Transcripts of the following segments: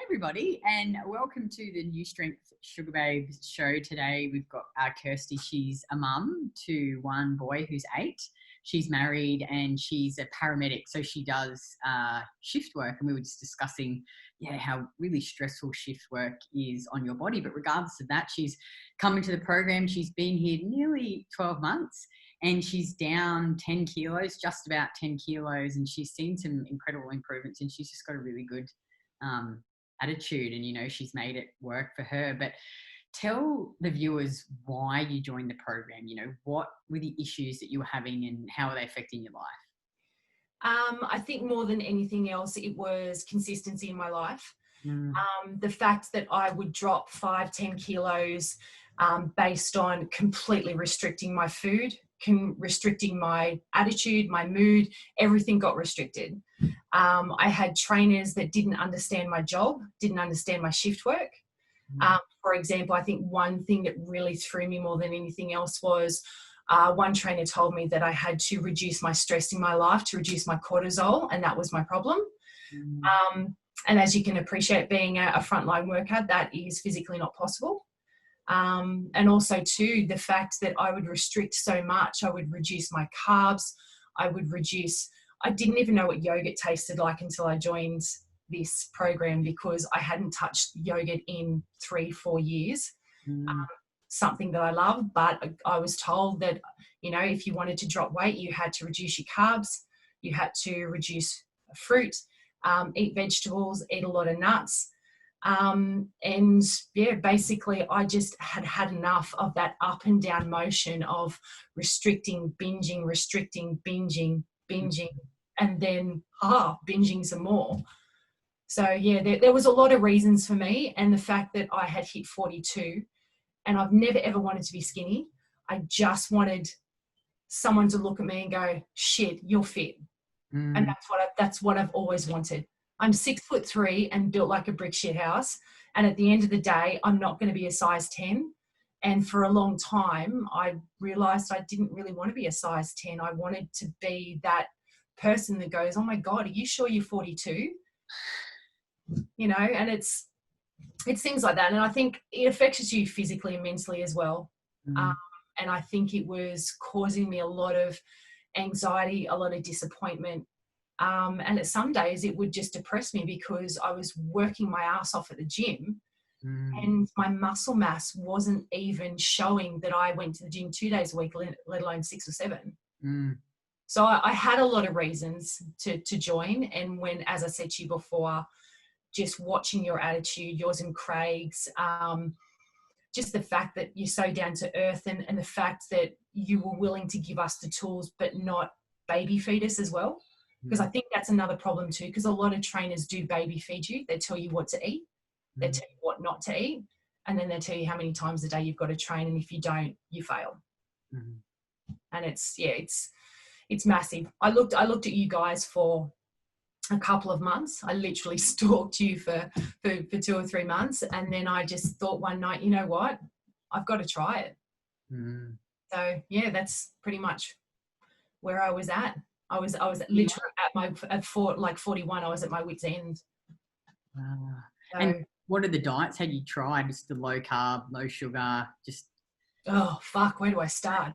everybody, and welcome to the New Strength Sugar Babes show. Today we've got Kirsty. She's a mum to one boy who's 8. She's married and she's a paramedic, so she does shift work, and we were just discussing how really stressful shift work is on your body. But regardless of that, she's come into the program. She's been here nearly 12 months and she's down 10 kilos, just about 10 kilos, and she's seen some incredible improvements, and she's just got a really good attitude, and she's made it work for her. But tell the viewers why you joined the program. What were the issues that you were having and how are they affecting your life? I think more than anything else, it was consistency in my life. The fact that I would drop 5-10 kilos based on completely restricting my food, restricting my attitude, my mood, everything got restricted. I had trainers that didn't understand my job, didn't understand my shift work. For example, I think one thing that really threw me more than anything else was one trainer told me that I had to reduce my stress in my life to reduce my cortisol, and that was my problem. And as you can appreciate, being a frontline worker, that is physically not possible. And also too, the fact that I would restrict so much, I would reduce my carbs, I didn't even know what yogurt tasted like until I joined this program, because I hadn't touched yogurt in 3-4 years. Something that I love, but I was told that, if you wanted to drop weight, you had to reduce your carbs, you had to reduce fruit, eat vegetables, eat a lot of nuts. Basically I just had enough of that up and down motion of restricting, binging, and then binging some more. So there was a lot of reasons for me, and the fact that I had hit 42 and I've never ever wanted to be skinny. I just wanted someone to look at me and go, shit, you're fit. And that's what I've always wanted. I'm 6'3" and built like a brick shit house. And at the end of the day, I'm not going to be a size 10. And for a long time, I realized I didn't really want to be a size 10. I wanted to be that person that goes, oh my God, are you sure you're 42? And it's things like that. And I think it affects you physically and mentally as well. And I think it was causing me a lot of anxiety, a lot of disappointment. And at some days it would just depress me because I was working my ass off at the gym and my muscle mass wasn't even showing that I went to the gym 2 days a week, let alone 6 or 7. So I had a lot of reasons to join. And when, as I said to you before, just watching your attitude, yours and Craig's, just the fact that you're so down to earth, and the fact that you were willing to give us the tools but not baby feed us as well. Because I think that's another problem too, because a lot of trainers do baby feed you. They tell you what to eat, they tell you what not to eat, and then they tell you how many times a day you've got to train, and if you don't, you fail. And it's massive. I looked at you guys for a couple of months. I literally stalked you for 2 or 3 months, and then I just thought one night, you know what, I've got to try it. So that's pretty much where I was at. I was literally at 41. I was at my wit's end. And what are the diets had you tried? Just the low carb, low sugar, just... Oh, fuck, where do I start?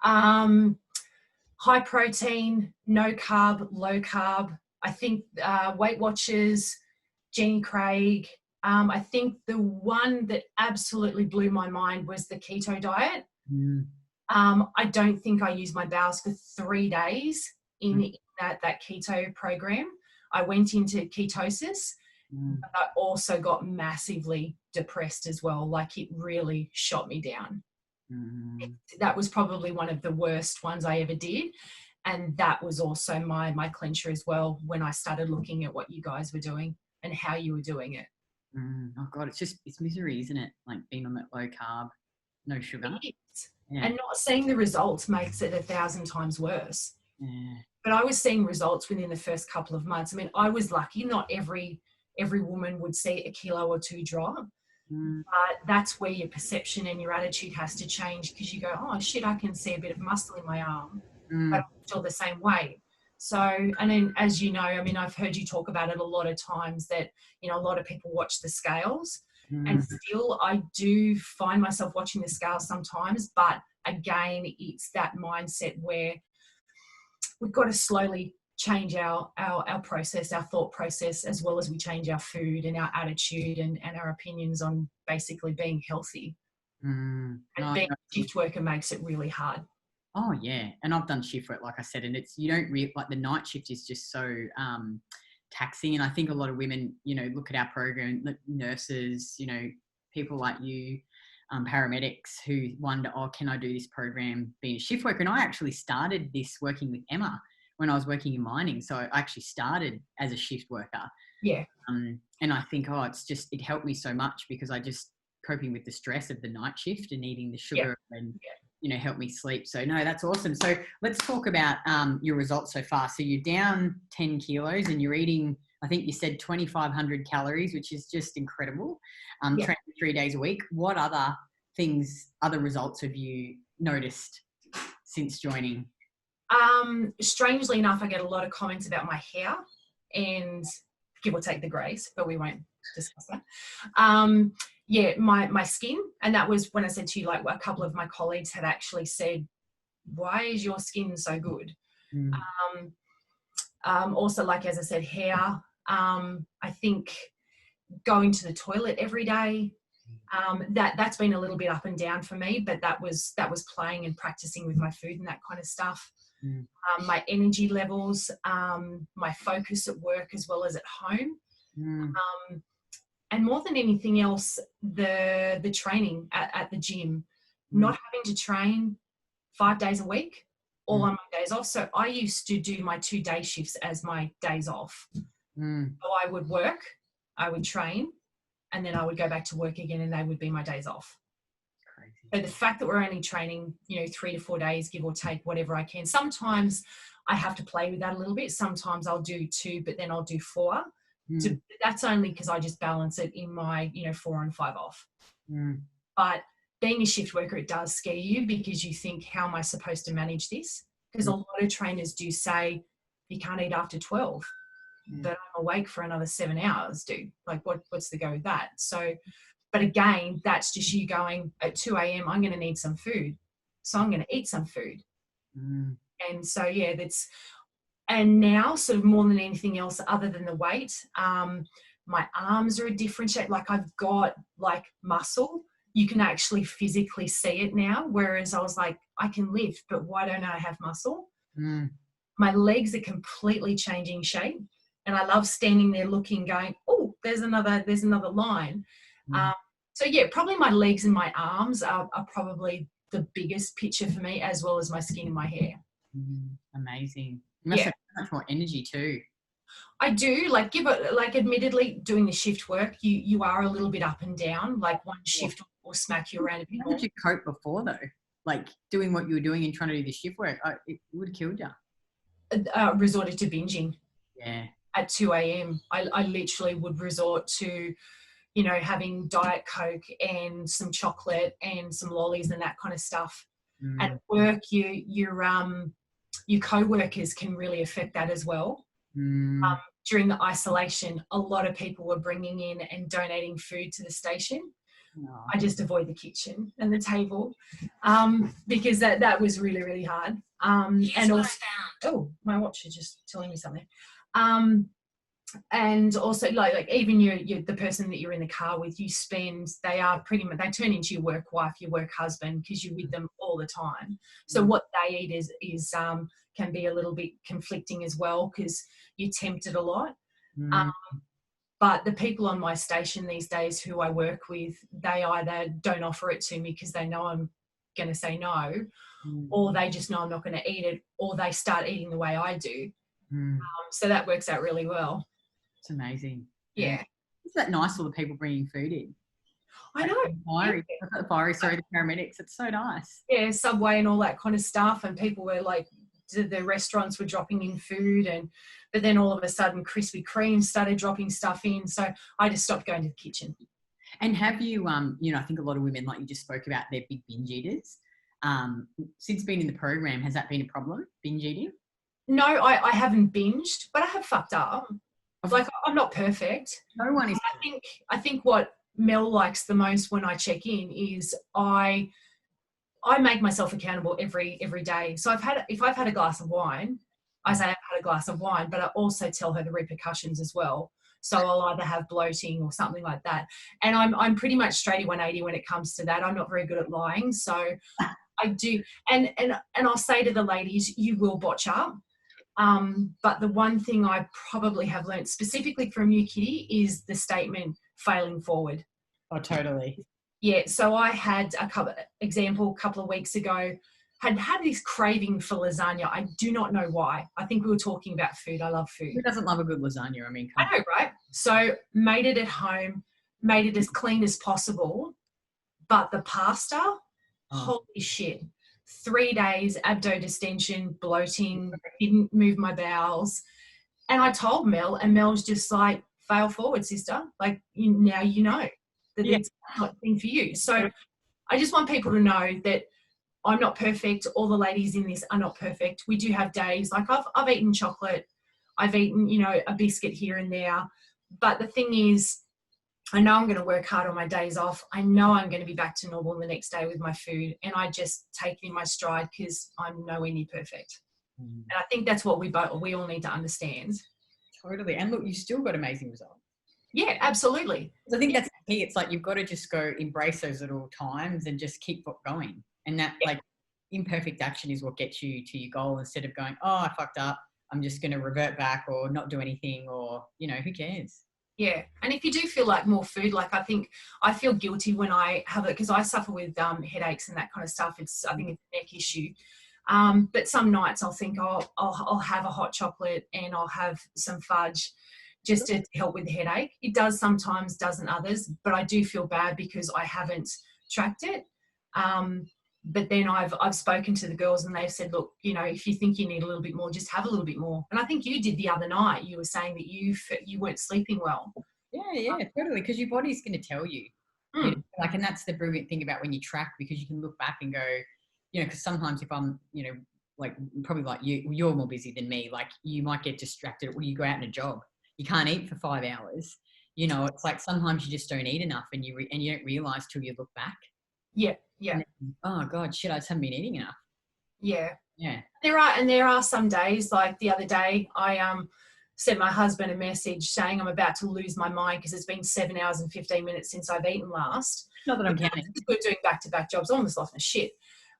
High protein, no carb, low carb. I think Weight Watchers, Jenny Craig. I think the one that absolutely blew my mind was the keto diet. I don't think I used my bowels for 3 days in that keto program. I went into ketosis, but I also got massively depressed as well. Like, it really shot me down. That was probably one of the worst ones I ever did. And that was also my clincher as well, when I started looking at what you guys were doing and how you were doing it. Oh God, it's misery, isn't it? Like being on that low carb, no sugar. And not seeing the results makes it 1,000 times worse. But I was seeing results within the first couple of months. I mean, I was lucky. Not every woman would see 1 kilo or 2 drop. But that's where your perception and your attitude has to change, because you go, oh shit, I can see a bit of muscle in my arm, but I'm still the same weight. So, and then as you know, I mean, I've heard you talk about it a lot of times that, you know, a lot of people watch the scales and still I do find myself watching the scales sometimes, but again, it's that mindset where we've got to slowly change our process, our thought process, as well as we change our food and our attitude and our opinions on basically being healthy. And being a shift worker makes it really hard. Oh yeah. And I've done shift work, like I said, and it's, you don't like the night shift is just so taxing. And I think a lot of women, you know, look at our program, nurses, you know, people like you, paramedics who wonder, oh, can I do this program being a shift worker? And I actually started this working with Emma when I was working in mining. So I actually started as a shift worker. Yeah. And I think, oh, it helped me so much because I just coping with the stress of the night shift and eating the sugar and, you know, help me sleep. So no, that's awesome. So let's talk about your results so far. So you're down 10 kilos and you're eating, I think you said 2,500 calories, which is just incredible. Training 3 days a week. What other results have you noticed since joining? Strangely enough, I get a lot of comments about my hair and give or take the grays, but we won't discuss that. My skin, and that was when I said to you, like a couple of my colleagues had actually said, why is your skin so good? Also, like, as I said, hair, I think going to the toilet every day, that's been a little bit up and down for me, but that was playing and practicing with my food and that kind of stuff. My energy levels, my focus at work as well as at home. And more than anything else, the training at the gym, not having to train 5 days a week, all on my days off. So I used to do my 2-day shifts as my days off. So I would work, I would train, and then I would go back to work again and they would be my days off. Crazy. But the fact that we're only training, 3 to 4 days, give or take, whatever I can. Sometimes I have to play with that a little bit. Sometimes I'll do 2, but then I'll do 4. So that's only because I just balance it in my, 4 on 5 off. But being a shift worker, it does scare you because you think, how am I supposed to manage this? Because a lot of trainers do say you can't eat after 12. But I'm awake for another 7 hours, dude. Like, what's the go with that? So, but again, that's just you going at 2 a.m., I'm going to need some food. So I'm going to eat some food. And so, and now sort of more than anything else other than the weight, my arms are a different shape. Like, I've got like muscle. You can actually physically see it now. Whereas I was like, I can lift, but why don't I have muscle? My legs are completely changing shape. And I love standing there looking, going, oh, there's another line. So probably my legs and my arms are probably the biggest picture for me, as well as my skin and my hair. Amazing. You must have so much more energy too. I do. Admittedly, doing the shift work, you are a little bit up and down. Like, one shift will smack you around a bit more. How did you cope before though? Like, doing what you were doing and trying to do the shift work, it would have killed you. Resorted to binging. Yeah. At 2 a.m. I literally would resort to, having Diet Coke and some chocolate and some lollies and that kind of stuff. At work, your co-workers can really affect that as well. During the isolation, a lot of people were bringing in and donating food to the station. I just avoid the kitchen and the table because that was really, really hard. And also, my watch is just telling me something. And also like even the person that you're in the car with, they are pretty much, they turn into your work wife, your work husband, because you're with them all the time. So what they eat is can be a little bit conflicting as well, because you're tempted a lot. But the people on my station these days who I work with, they either don't offer it to me because they know I'm going to say no, or they just know I'm not going to eat it, or they start eating the way I do. So that works out really well. It's amazing. Yeah. Isn't that nice, all the people bringing food in? I know. The paramedics. It's so nice. Yeah, Subway and all that kind of stuff. And people were like, the restaurants were dropping in food, but then all of a sudden Krispy Kreme started dropping stuff in. So I just stopped going to the kitchen. And have you, I think a lot of women, like you just spoke about, they're big binge eaters. Since being in the program, has that been a problem, binge eating? No, I haven't binged, but I have fucked up. Like, I'm not perfect. No one is. I think what Mel likes the most when I check in is I make myself accountable every day. So if I've had a glass of wine, I say I've had a glass of wine, but I also tell her the repercussions as well. So I'll either have bloating or something like that. And I'm pretty much straight 180 when it comes to that. I'm not very good at lying. So I do. And I'll say to the ladies, you will botch up. But the one thing I probably have learned specifically from you, Kitty, is the statement failing forward. Oh, totally. Yeah. So I had a couple of weeks ago, had this craving for lasagna. I do not know why. I think we were talking about food. I love food. Who doesn't love a good lasagna? I mean, I know, right? So made it at home, made it as clean as possible. But the pasta, holy shit. 3 days, abdo distension, bloating, didn't move my bowels. And I told Mel, and Mel's just like, fail forward, sister. Like, now you know that it's not a thing for you. So I just want people to know that I'm not perfect. All the ladies in this are not perfect. We do have days. Like, I've eaten chocolate. I've eaten, a biscuit here and there. But the thing is, I know I'm going to work hard on my days off. I know I'm going to be back to normal the next day with my food. And I just take it in my stride because I'm nowhere near perfect. And I think that's what we all need to understand. Totally. And look, you still got amazing results. Yeah, absolutely. I think that's the key. It's like you've got to just go embrace those little times and just keep going. And that like imperfect action is what gets you to your goal instead of going, oh, I fucked up. I'm just going to revert back or not do anything or, who cares? Yeah. And if you do feel like more food, like I feel guilty when I have it because I suffer with headaches and that kind of stuff. I think it's a neck issue. But some nights I'll think, I'll have a hot chocolate and I'll have some fudge just to help with the headache. It does sometimes, doesn't others, but I do feel bad because I haven't tracked it. But then I've spoken to the girls and they've said, look, if you think you need a little bit more, just have a little bit more. And I think you did the other night. You were saying that you weren't sleeping well. Yeah, totally. Because your body's going to tell you. And that's the brilliant thing about when you track, because you can look back and go, because sometimes if I'm, like probably like you're more busy than me, like you might get distracted when you go out on a jog. You can't eat for 5 hours. It's like sometimes you just don't eat enough and you don't realize till you look back. Yeah. Then, oh God, shit, I just haven't been eating enough. Yeah. Yeah. There are some days, like the other day, I sent my husband a message saying I'm about to lose my mind because it's been 7 hours and 15 minutes since I've eaten last. Not that I'm counting. We're doing back-to-back jobs. I almost lost my shit.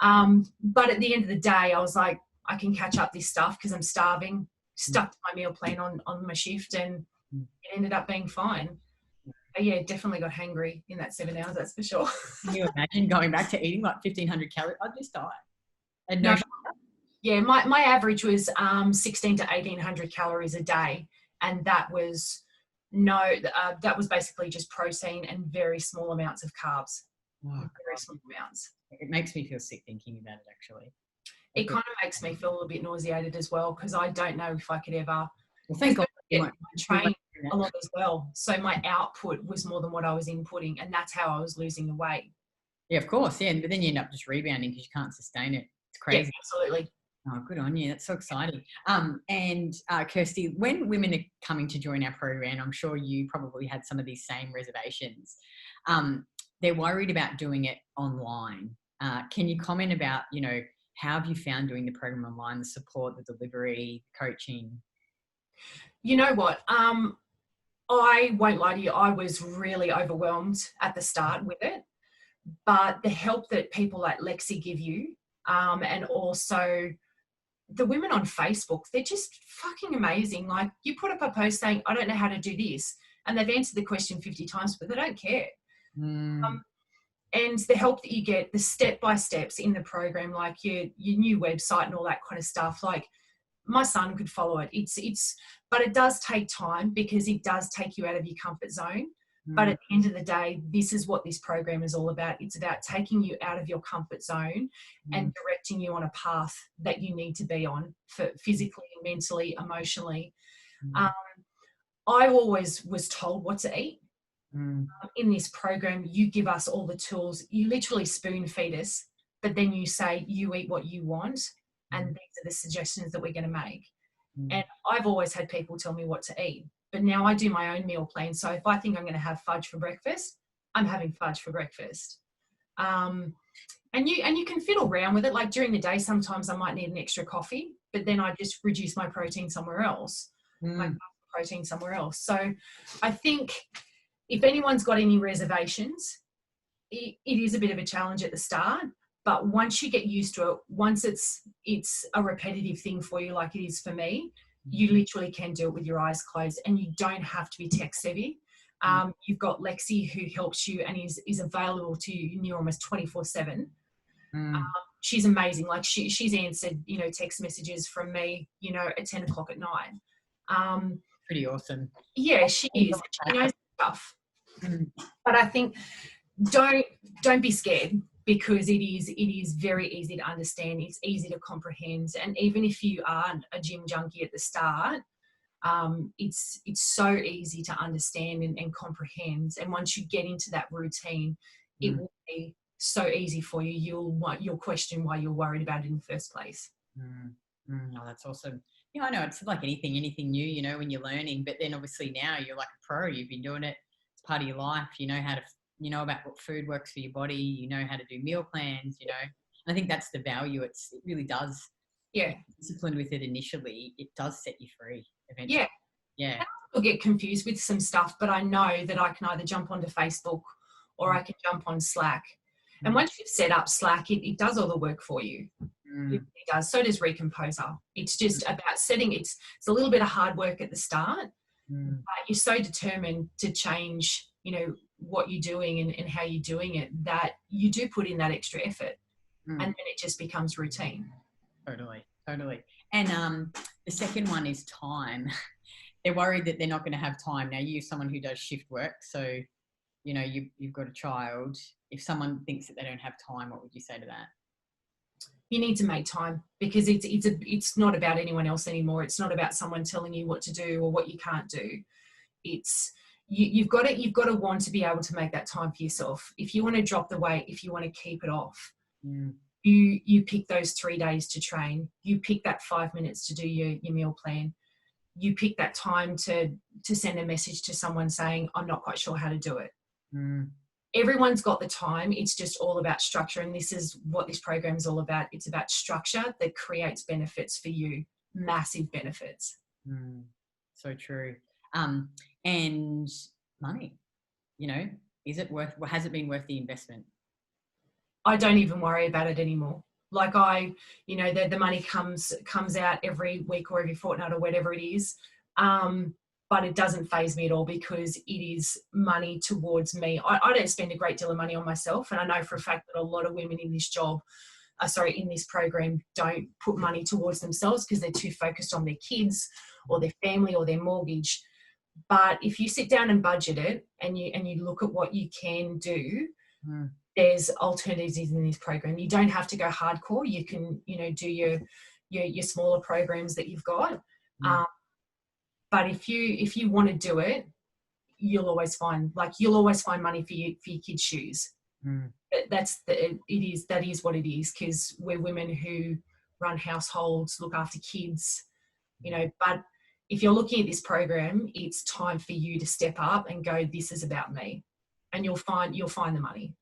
But at the end of the day, I was like, I can catch up this stuff because I'm starving. Stuck to my meal plan on my shift, and it ended up being fine. But yeah, definitely got hangry in that 7 hours, that's for sure. Can you imagine going back to eating like 1,500 calories? I'd just die. And yeah, my average was 1,600 to 1,800 calories a day, and that was basically just protein and very small amounts of carbs. Very small amounts. It makes me feel sick thinking about it, actually. It kind of makes me feel a little bit nauseated as well because I don't know if I could ever. Well, thank God. Train a lot as well, so my output was more than what I was inputting, and that's how I was losing the weight. Yeah, of course. Yeah, but then you end up just rebounding because you can't sustain it. It's crazy. Yeah, absolutely. Oh, good on you. That's so exciting. And Kirsty, when women are coming to join our program, I'm sure you probably had some of these same reservations. They're worried about doing it online. Can you comment about, how have you found doing the program online, the support, the delivery, coaching? You know what? I won't lie to you. I was really overwhelmed at the start with it, but the help that people like Lexi give you, and also the women on Facebook, they're just fucking amazing. Like, you put up a post saying, I don't know how to do this, and they've answered the question 50 times, but they don't care. And the help that you get, the step-by-steps in the program, like your new website and all that kind of stuff, like my son could follow it. But it does take time because it does take you out of your comfort zone. But at the end of the day, this is what this program is all about. It's about taking you out of your comfort zone and directing you on a path that you need to be on for physically, mentally, emotionally. I always was told what to eat. In this program, you give us all the tools. You literally spoon feed us, but then you say, you eat what you want. and these are the suggestions that we're going to make. Mm. And I've always had people tell me what to eat, but now I do my own meal plan. So if I think I'm going to have fudge for breakfast, I'm having fudge for breakfast. And you can fiddle around with it. Like during the day, sometimes I might need an extra coffee, but then I just reduce my protein somewhere else, my protein somewhere else. So I think if anyone's got any reservations, it is a bit of a challenge at the start, but once you get used to it, once it's a repetitive thing for you, like it is for me, you literally can do it with your eyes closed, and you don't have to be tech savvy. You've got Lexi who helps you and is available to you near almost 24/7. She's amazing. Like she's answered, text messages from me, at 10 o'clock at night. Pretty awesome. Yeah, she is. She knows stuff. But I think don't be scared, because it is very easy to understand. It's easy to comprehend. And even if you aren't a gym junkie at the start, it's so easy to understand and comprehend. And once you get into that routine, it will be so easy for you. You'll question why you're worried about it in the first place. Oh, that's awesome. Yeah, I know it's like anything new, when you're learning, but then obviously now you're like a pro, you've been doing it. It's part of your life. You know how to, about what food works for your body, you know how to do meal plans, and I think that's the value. It really does. Yeah. Disciplined with it initially, it does set you free eventually. Yeah. I'll get confused with some stuff, but I know that I can either jump onto Facebook or I can jump on Slack. And once you've set up Slack, it does all the work for you. It really does. So does Recomposer. It's just about setting. It's a little bit of hard work at the start, but you're so determined to change, what you're doing and how you're doing it, that you do put in that extra effort, and then it just becomes routine. Totally. And the second one is time. They're worried that they're not going to have time. Now, you're someone who does shift work, so you've got a child. If someone thinks that they don't have time, what would you say to that? You need to make time, because it's not about anyone else anymore. It's not about someone telling you what to do or what you can't do. It's you've got to want to be able to make that time for yourself. If you want to drop the weight, if you want to keep it off, you pick those 3 days to train. You pick that 5 minutes to do your meal plan. You pick that time to send a message to someone saying, I'm not quite sure how to do it. Everyone's got the time. It's just all about structure. And this is what this program is all about. It's about structure that creates benefits for you, massive benefits. So true. And money, has it been worth the investment? I don't even worry about it anymore. Like the money comes out every week or every fortnight or whatever it is. But it doesn't faze me at all, because it is money towards me. I don't spend a great deal of money on myself. And I know for a fact that a lot of women in this in this program don't put money towards themselves because they're too focused on their kids or their family or their mortgage. But if you sit down and budget it and you look at what you can do, there's alternatives in this program. You don't have to go hardcore. You can, do your smaller programs that you've got. But if you want to do it, you'll always find money for your kids' shoes. That is what it is, because we're women who run households, look after kids, but if you're looking at this program, it's time for you to step up and go, this is about me, and you'll find the money.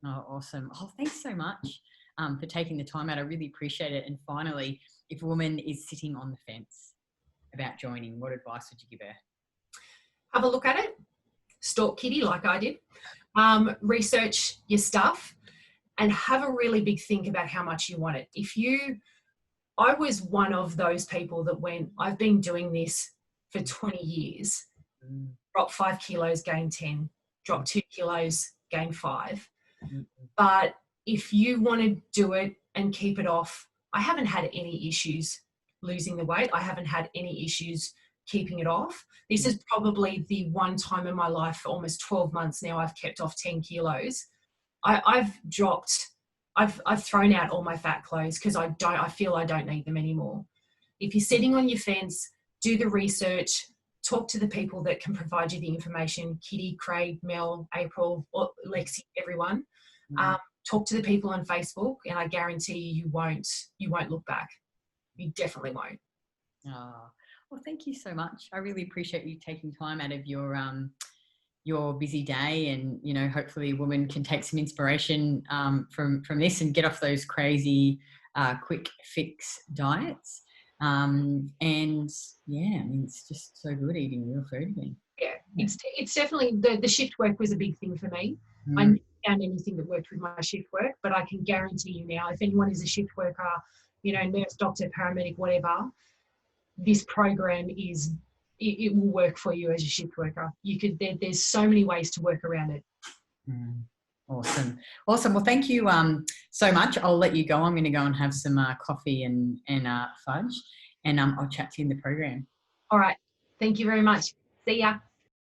Oh, awesome. Oh, thanks so much for taking the time out. I really appreciate it. And finally, if a woman is sitting on the fence about joining, what advice would you give her? Have a look at it. Stalk Kitty like I did. Research your stuff and have a really big think about how much you want it. I was one of those people that went, I've been doing this for 20 years, drop 5 kilos, gain 10, drop 2 kilos, gain 5. But if you want to do it and keep it off, I haven't had any issues losing the weight. I haven't had any issues keeping it off. This is probably the one time in my life for almost 12 months now I've kept off 10 kilos. I've thrown out all my fat clothes because I feel I don't need them anymore. If you're sitting on your fence, do the research, talk to the people that can provide you the information, Kitty, Craig, Mel, April, Lexi, everyone. talk to the people on Facebook, and I guarantee you won't look back. You definitely won't. Oh, well, thank you so much. I really appreciate you taking time out of your busy day, and, you know, hopefully a woman can take some inspiration from this and get off those crazy quick fix diets. And yeah, I mean, it's just so good eating real food again. Yeah, it's definitely the shift work was a big thing for me. I never found anything that worked with my shift work, but I can guarantee you now, if anyone is a shift worker, you know, nurse, doctor, paramedic, whatever, this program it will work for you as a shift worker. There's so many ways to work around it. Awesome. Well, thank you so much. I'll let you go. I'm going to go and have some coffee and fudge, and I'll chat to you in the program. All right. Thank you very much. See ya.